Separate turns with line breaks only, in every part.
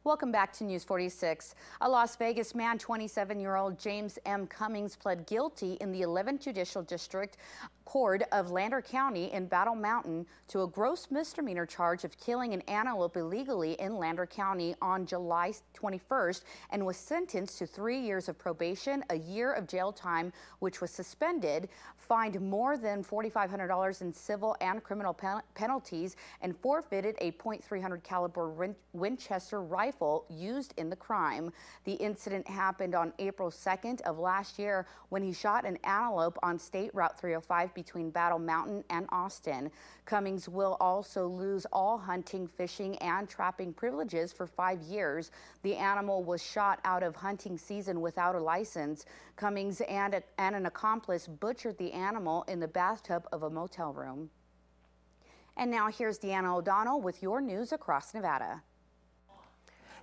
Welcome back to News 46. A Las Vegas man, 27-year-old James M. Cummings, pled guilty in the 11th Judicial District Court of Lander County in Battle Mountain to a gross misdemeanor charge of killing an antelope illegally in Lander County on July 21st and was sentenced to 3 years of probation, a year of jail time, which was suspended, fined more than $4,500 in civil and criminal penalties, and forfeited a .300 caliber Winchester rifle used in the crime. The incident happened on April 2nd of last year when he shot an antelope on State Route 305 between Battle Mountain and Austin. Cummings will also lose all hunting, fishing, and trapping privileges for 5 years. The animal was shot out of hunting season without a license. Cummings and an accomplice butchered the animal in the bathtub of a motel room. And now here's Deanna O'Donnell with your news across Nevada.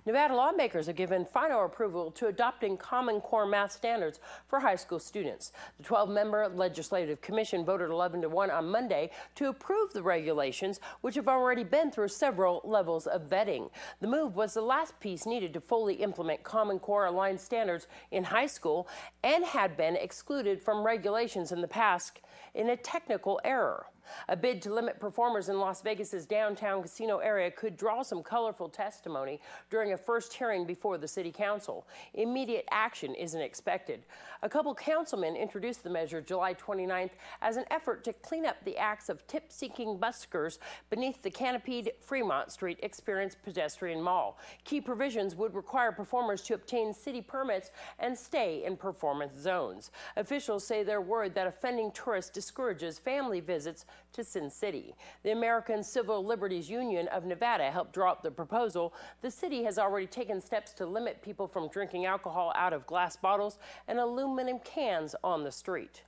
Nevada lawmakers have given final approval to adopting Common Core math standards for high school students. The 12-member Legislative Commission voted 11-1 on Monday to approve the regulations, which have already been through several levels of vetting. The move was the last piece needed to fully implement Common Core aligned standards in high school and had been excluded from regulations in the past in a technical error. A bid to limit performers in Las Vegas's downtown casino area could draw some colorful testimony during a first hearing before the city council. Immediate action isn't expected. A couple councilmen introduced the measure July 29th as an effort to clean up the acts of tip-seeking buskers beneath the canopied Fremont Street Experience pedestrian mall. Key provisions would require performers to obtain city permits and stay in performance zones. Officials say they're worried that offending tourists discourages family visits to Sin City. The American Civil Liberties Union of Nevada helped draw up the proposal. The city has already taken steps to limit people from drinking alcohol out of glass bottles and aluminum cans on the street.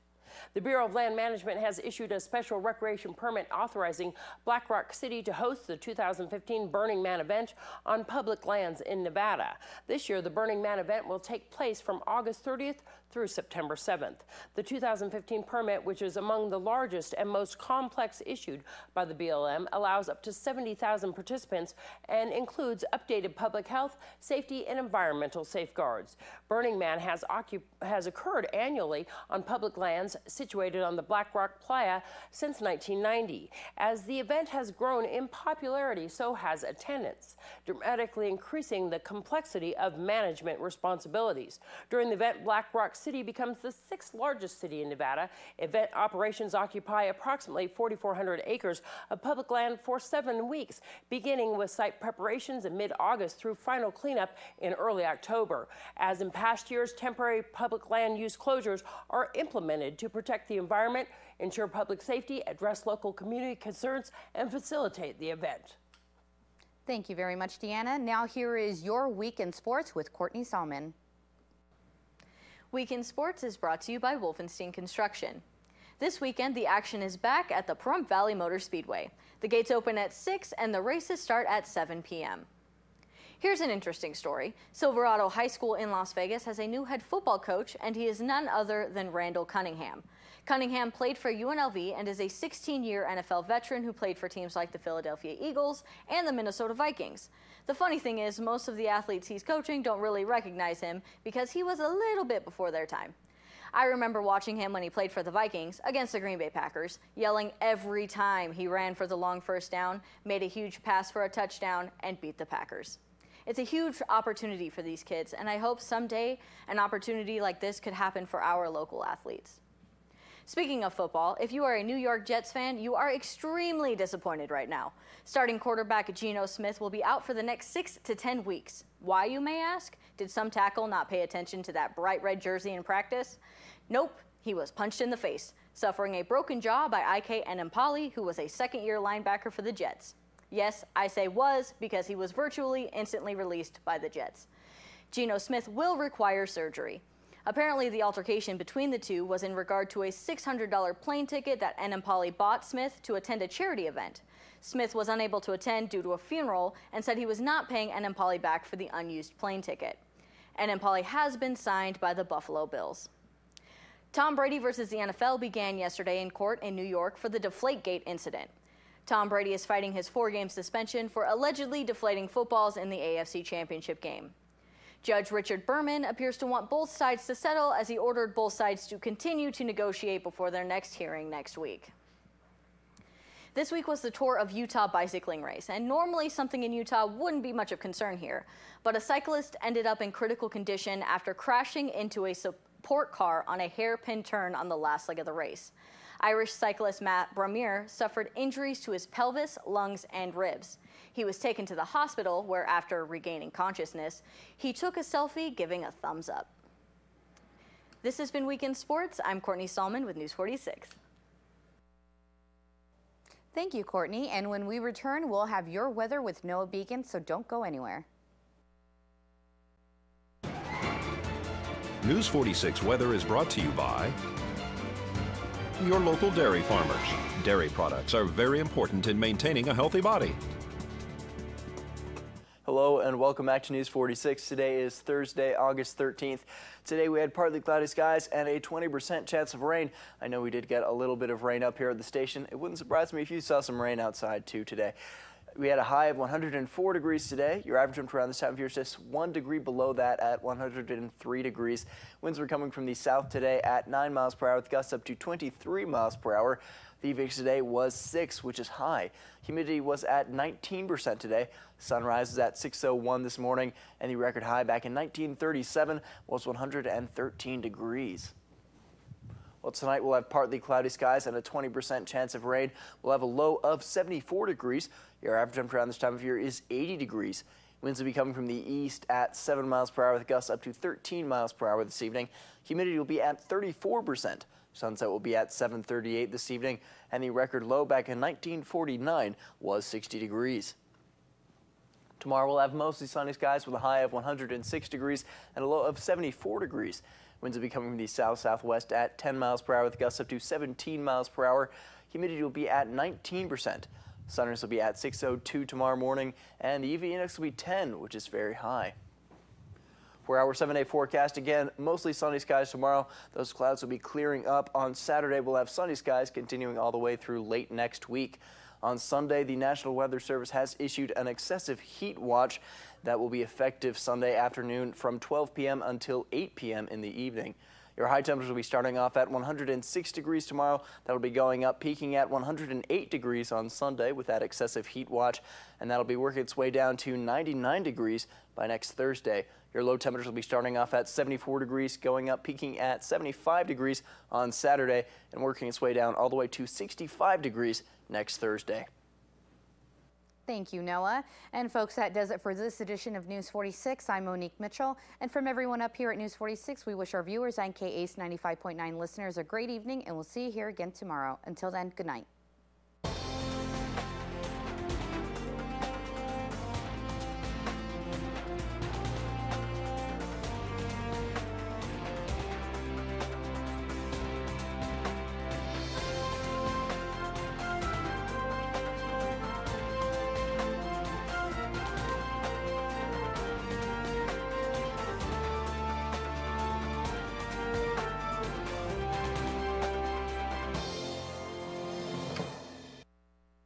The Bureau of Land Management has issued a special recreation permit authorizing Black Rock City to host the 2015 Burning Man event on public lands in Nevada. This year, the Burning Man event will take place from August 30th through September 7th. The 2015 permit, which is among the largest and most complex issued by the BLM, allows up to 70,000 participants and includes updated public health, safety, and environmental safeguards. Burning Man has occurred annually on public lands situated on the Black Rock Playa since 1990. As the event has grown in popularity, so has attendance, dramatically increasing the complexity of management responsibilities. During the event, Black Rock City becomes the 6th largest city in Nevada. Event operations occupy approximately 4,400 acres of public land for 7 weeks, beginning with site preparations in mid-August through final cleanup in early October. As in past years, temporary public land use closures are implemented to protect the environment, ensure public safety, address local community concerns, and facilitate the event.
Thank you very much, Deanna. Now here is your Week in Sports with Courtney Salmon.
Week in Sports is brought to you by Wolfenstein Construction. This weekend, the action is back at the Pahrump Valley Motor Speedway. The gates open at 6 and the races start at 7 p.m. Here's an interesting story. Silverado High School in Las Vegas has a new head football coach, and he is none other than Randall Cunningham. Cunningham played for UNLV and is a 16-year NFL veteran who played for teams like the Philadelphia Eagles and the Minnesota Vikings. The funny thing is, most of the athletes he's coaching don't really recognize him because he was a little bit before their time. I remember watching him when he played for the Vikings against the Green Bay Packers, yelling every time he ran for the long first down, made a huge pass for a touchdown, and beat the Packers. It's a huge opportunity for these kids, and I hope someday an opportunity like this could happen for our local athletes. Speaking of football, if you are a New York Jets fan, you are extremely disappointed right now. Starting quarterback Geno Smith will be out for the next 6 to 10 weeks. Why, you may ask? Did some tackle not pay attention to that bright red jersey in practice? Nope, he was punched in the face, suffering a broken jaw by Ike Enemkpali, who was a second-year linebacker for the Jets. Yes, I say was because he was virtually instantly released by the Jets. Geno Smith will require surgery. Apparently, the altercation between the two was in regard to a $600 plane ticket that Enemkpali bought Smith to attend a charity event. Smith was unable to attend due to a funeral and said he was not paying Enemkpali back for the unused plane ticket. Enemkpali has been signed by the Buffalo Bills. Tom Brady versus the NFL began yesterday in court in New York for the Deflategate incident. Tom Brady is fighting his 4-game suspension for allegedly deflating footballs in the AFC Championship game. Judge Richard Berman appears to want both sides to settle as he ordered both sides to continue to negotiate before their next hearing next week. This week was the Tour of Utah bicycling race, and normally something in Utah wouldn't be much of concern here, but a cyclist ended up in critical condition after crashing into a support car on a hairpin turn on the last leg of the race. Irish cyclist Matt Bromere suffered injuries to his pelvis, lungs, and ribs. He was taken to the hospital where, after regaining consciousness, he took a selfie giving a thumbs up. This has been Weekend Sports. I'm Courtney Stallman with News 46.
Thank you, Courtney. And when we return, we'll have your weather with Noah Beacon, so don't go anywhere.
News 46 weather is brought to you by your local dairy farmers. Dairy products are very important in maintaining a healthy body.
Hello and welcome back to News 46. Today is Thursday, August 13th. Today we had partly cloudy skies and a 20% chance of rain. I know we did get a little bit of rain up here at the station. It wouldn't surprise me if you saw some rain outside too today. We had a high of 104 degrees today. Your average temperature around this time of year is just 1 degree below that at 103 degrees. Winds were coming from the south today at 9 miles per hour with gusts up to 23 miles per hour. The VX today was 6, which is high. Humidity was at 19% today. Sunrise is at 6:01 this morning, and the record high back in 1937 was 113 degrees. Well, tonight we'll have partly cloudy skies and a 20% chance of rain. We'll have a low of 74 degrees. Your average temperature around this time of year is 80 degrees. Winds will be coming from the east at 7 miles per hour with gusts up to 13 miles per hour this evening. Humidity will be at 34%. Sunset will be at 7:38 this evening, and the record low back in 1949 was 60 degrees. Tomorrow we'll have mostly sunny skies with a high of 106 degrees and a low of 74 degrees. Winds will be coming from the south-southwest at 10 miles per hour with gusts up to 17 miles per hour. Humidity will be at 19%. Sunrise will be at 6:02 tomorrow morning, and the UV index will be 10, which is very high. For our 7-day forecast, again, mostly sunny skies tomorrow. Those clouds will be clearing up. On Saturday, we'll have sunny skies continuing all the way through late next week. On Sunday, the National Weather Service has issued an excessive heat watch that will be effective Sunday afternoon from 12 p.m. until 8 p.m. in the evening. Your high temperatures will be starting off at 106 degrees tomorrow. That'll be going up, peaking at 108 degrees on Sunday with that excessive heat watch, and that'll be working its way down to 99 degrees by next Thursday. Your low temperatures will be starting off at 74 degrees, going up, peaking at 75 degrees on Saturday, and working its way down all the way to 65 degrees next Thursday.
Thank you, Noah. And folks, that does it for this edition of News 46. I'm Monique Mitchell. And from everyone up here at News 46, we wish our viewers and KACE 95.9 listeners a great evening, and we'll see you here again tomorrow. Until then, good night.